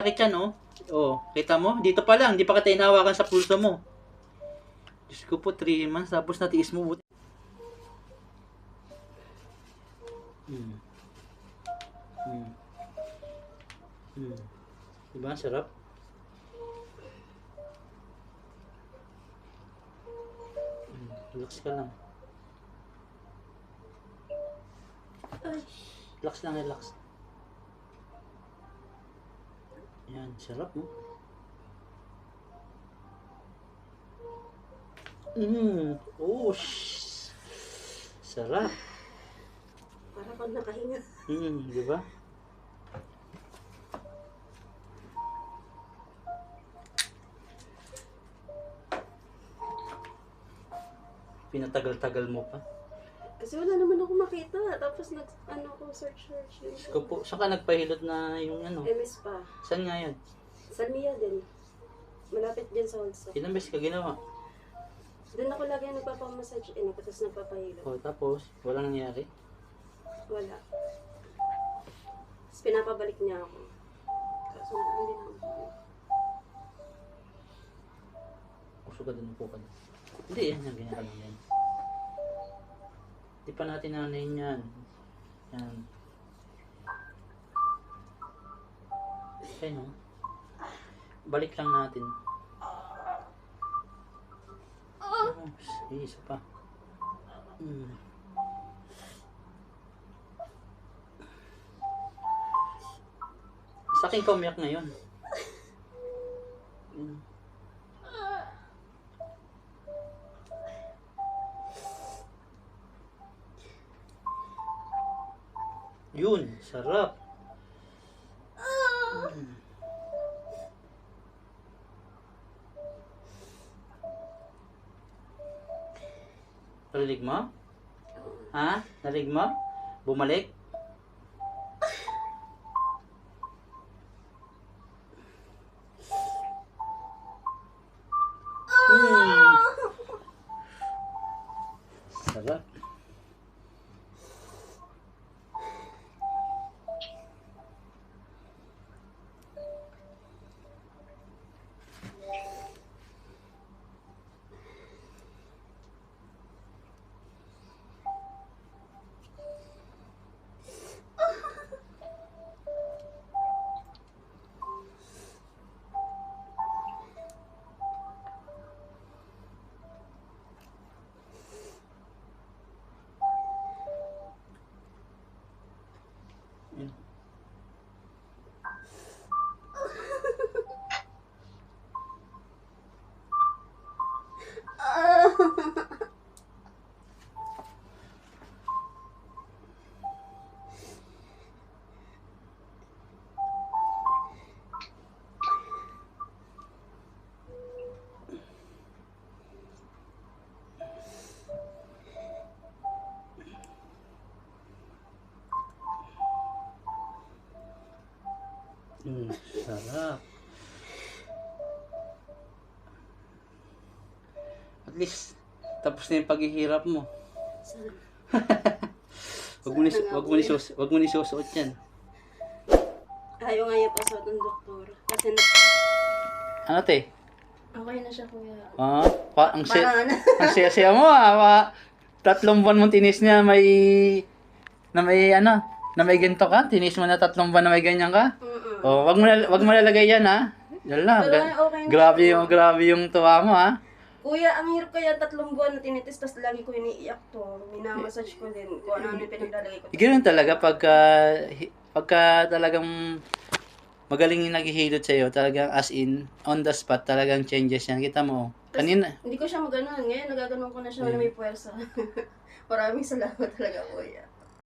Sakit yan, oh. Oh, kita mo? Dito pa lang, hindi pa kita inawakan sa pulso mo. Diyos ko po, 3 months, tapos natiis mo. Hmm. Hmm. Hmm. Diba, sarap? Relax ka lang. Relax lang, relax. Yan, sarap, no? Oh, sarap. Para kang nakahinga. Di ba? Pinatagal-tagal mo pa. Kasi wala naman ako makita. Tapos search yun. Ko po, saan ka nagpahilot na yung ano? MS pa. Saan nga yan? Sa Mia din. Malapit din sa Holsa. Ilang beses ka ginawa? Doon ako lagi nagpapamassage. Tapos nagpapahilot. O, tapos, walang nangyari? Wala. Tapos pinapabalik niya ako. Kaso hindi na ako. Gusto ka din po ka. Hindi yan, yung ganyan ka lang yan. Di pa natin nanayin yan. Yan. Okay, no? Balik lang natin. Oh, isa pa. Sa akin ka umiyak ngayon. Yun, sarap. Narinig mo? Ha? Narinig mo? Bumalik? Sarap. Sarap. At least, tapos na yung paghihirap mo. Wag mo ni susuot yan. Ayaw nga yung pasot ng doktor. Kasi Ano te? okay na siya, kuya. Ang siya mo ah. 3 buwan mong tinis niya na may ganito ka. Tinis mo na 3 buwan na may ganyan ka. Oh, wag mo lalagay yan ha. Yan lang. Okay Grabe yung tuwa mo ha. Kuya, ang hirap kaya 3 buwan na tinitis, tas lagi ko iniiyak to. Minamassage ko din kung ano yung pinaglalagay ko. Ganoon talaga pagka talagang magaling yung naghihilot sa'yo, talagang as in, on the spot, talagang changes yan. Kita mo, kanina. Hindi ko siya maganon. Ngayon, nagaganon ko na siya na may puwersa. Maraming salamat talaga, kuya.